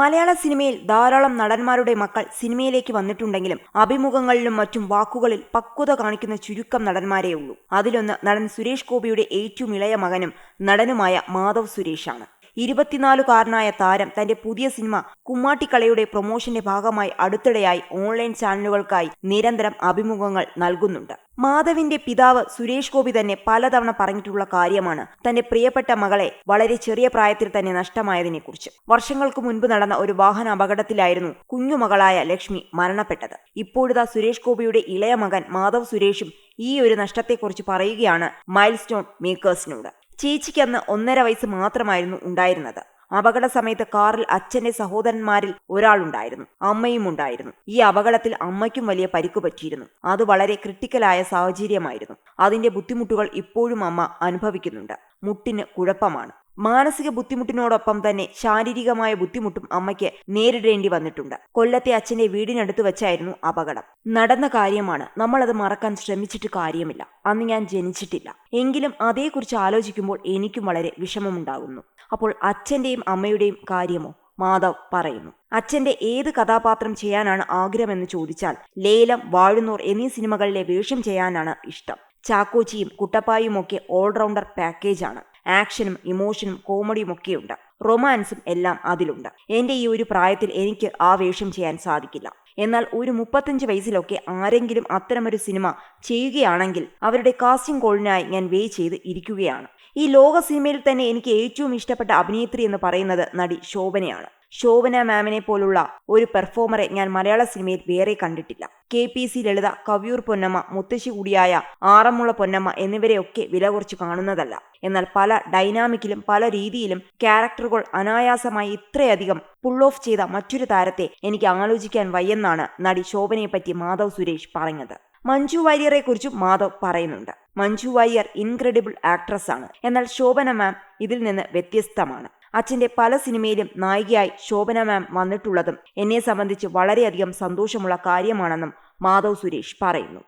മലയാള സിനിമയിൽ ധാരാളം നടന്മാരുടെ മക്കൾ സിനിമയിലേക്ക് വന്നിട്ടുണ്ടെങ്കിലും അഭിമുഖങ്ങളിലും മറ്റും വാക്കുകളിൽ പക്വത കാണിക്കുന്ന ചുരുക്കം നടന്മാരേ ഉള്ളൂ. അതിലൊന്ന് നടൻ സുരേഷ് ഗോപിയുടെ ഏറ്റവും ഇളയ മകനും നടനുമായ മാധവ് സുരേഷാണ്. 24-കാരനായ താരം തന്റെ പുതിയ സിനിമ കുമ്മാട്ടിക്കളിയുടെ പ്രൊമോഷന്റെ ഭാഗമായി അടുത്തിടെയായി ഓൺലൈൻ ചാനലുകൾക്കായി നിരന്തരം അഭിമുഖങ്ങൾ നൽകുന്നുണ്ട്. മാധവിന്റെ പിതാവ് സുരേഷ് ഗോപി തന്നെ പലതവണ പറഞ്ഞിട്ടുള്ള കാര്യമാണ് തന്റെ പ്രിയപ്പെട്ട മകളെ വളരെ ചെറിയ പ്രായത്തിൽ തന്നെ നഷ്ടമായതിനെക്കുറിച്ച്. വർഷങ്ങൾക്ക് മുൻപ് നടന്ന ഒരു വാഹന അപകടത്തിലായിരുന്നു കുഞ്ഞുമകളായ ലക്ഷ്മി മരണപ്പെട്ടത്. ഇപ്പോഴിതാ സുരേഷ് ഗോപിയുടെ ഇളയ മകൻ മാധവ് സുരേഷും ഈ ഒരു നഷ്ടത്തെക്കുറിച്ച് പറയുകയാണ് മൈൽ സ്റ്റോൺ മേക്കേഴ്സിനോട്. ചേച്ചിക്ക് അന്ന് 1.5 വയസ്സ് മാത്രമായിരുന്നു ഉണ്ടായിരുന്നത്. അപകട സമയത്ത് കാറിൽ അച്ഛന്റെ സഹോദരന്മാരിൽ ഒരാളുണ്ടായിരുന്നു, അമ്മയും ഉണ്ടായിരുന്നു. ഈ അപകടത്തിൽ അമ്മയ്ക്കും വലിയ പരിക്ക് പറ്റിയിരുന്നു. അത് വളരെ ക്രിട്ടിക്കലായ സാഹചര്യമായിരുന്നു. അതിന്റെ ബുദ്ധിമുട്ടുകൾ ഇപ്പോഴും അമ്മ അനുഭവിക്കുന്നുണ്ട്. മുട്ടിന് കുഴപ്പമാണ്. മാനസിക ബുദ്ധിമുട്ടിനോടൊപ്പം തന്നെ ശാരീരികമായ ബുദ്ധിമുട്ടും അമ്മയ്ക്ക് നേരിടേണ്ടി വന്നിട്ടുണ്ട്. കൊല്ലത്തെ അച്ഛന്റെ വീടിനടുത്ത് വെച്ചായിരുന്നു അപകടം. നടന്ന കാര്യമാണ്. നമ്മളത് മറക്കാൻ ശ്രമിച്ചിട്ട് കാര്യമില്ല. അന്ന് ഞാൻ ജനിച്ചിട്ടില്ല. എങ്കിലും അതേക്കുറിച്ച് ആലോചിക്കുമ്പോൾ എനിക്കും വളരെ വിഷമമുണ്ടാകുന്നു. അപ്പോൾ അച്ഛന്റെയും അമ്മയുടെയും കാര്യമോ? മാധവ് പറയുന്നു. അച്ഛന്റെ ഏത് കഥാപാത്രം ചെയ്യാനാണ് ആഗ്രഹമെന്ന് ചോദിച്ചാൽ ലേലം, വാഴുന്നോർ എന്നീ സിനിമകളിലെ വേഷം ചെയ്യാനാണ് ഇഷ്ടം. ചാക്കോച്ചിയും കുട്ടപ്പായുമൊക്കെ ഓൾറൗണ്ടർ പാക്കേജാണ്. ആക്ഷനും ഇമോഷനും കോമഡിയുമൊക്കെയുണ്ട്. റൊമാൻസും എല്ലാം അതിലുണ്ട്. എന്റെ ഈ ഒരു പ്രായത്തിൽ എനിക്ക് ആ വേഷം ചെയ്യാൻ സാധിക്കില്ല. എന്നാൽ ഒരു 35 വയസ്സിലൊക്കെ ആരെങ്കിലും അത്തരമൊരു സിനിമ ചെയ്യുകയാണെങ്കിൽ അവരുടെ കാസ്റ്റിംഗ് കോളിനായി ഞാൻ വെയിറ്റ് ചെയ്ത് ഇരിക്കുകയാണ്. ഈ ലോക സിനിമയിൽ തന്നെ എനിക്ക് ഏറ്റവും ഇഷ്ടപ്പെട്ട അഭിനേത്രി എന്ന് പറയുന്നത് നടി ശോഭനയാണ്. ശോഭന മാമിനെ പോലുള്ള ഒരു പെർഫോമറെ ഞാൻ മലയാള സിനിമയിൽ വേറെ കണ്ടിട്ടില്ല. KPC ലളിത, കവിയൂർ പൊന്നമ്മ, മുത്തശ്ശി കൂടിയായ ആറന്മുള പൊന്നമ്മ എന്നിവരെയൊക്കെ വില കുറച്ച് കാണുന്നതല്ല. എന്നാൽ പല ഡൈനാമിക്കിലും പല രീതിയിലും ക്യാരക്ടറുകൾ അനായാസമായി ഇത്രയധികം പുൾ ഓഫ് ചെയ്ത മറ്റൊരു താരത്തെ എനിക്ക് ആലോചിക്കാൻ വയ്യെന്നാണ് നടി ശോഭനയെപ്പറ്റി മാധവ് സുരേഷ് പറഞ്ഞത്. മഞ്ജു വാര്യരെ കുറിച്ചും മാധവ് പറയുന്നുണ്ട്. മഞ്ജു വാര്യർ ഇൻക്രെഡിബിൾ ആക്ട്രസ് ആണ്. എന്നാൽ ശോഭന മാം ഇതിൽ നിന്ന് വ്യത്യസ്തമാണ്. അച്ഛന്റെ പല സിനിമയിലും നായികയായി ശോഭന മാം വന്നിട്ടുള്ളതും എന്നെ സംബന്ധിച്ച് വളരെയധികം സന്തോഷമുള്ള കാര്യമാണെന്നും മാധവ് സുരേഷ് പറയുന്നു.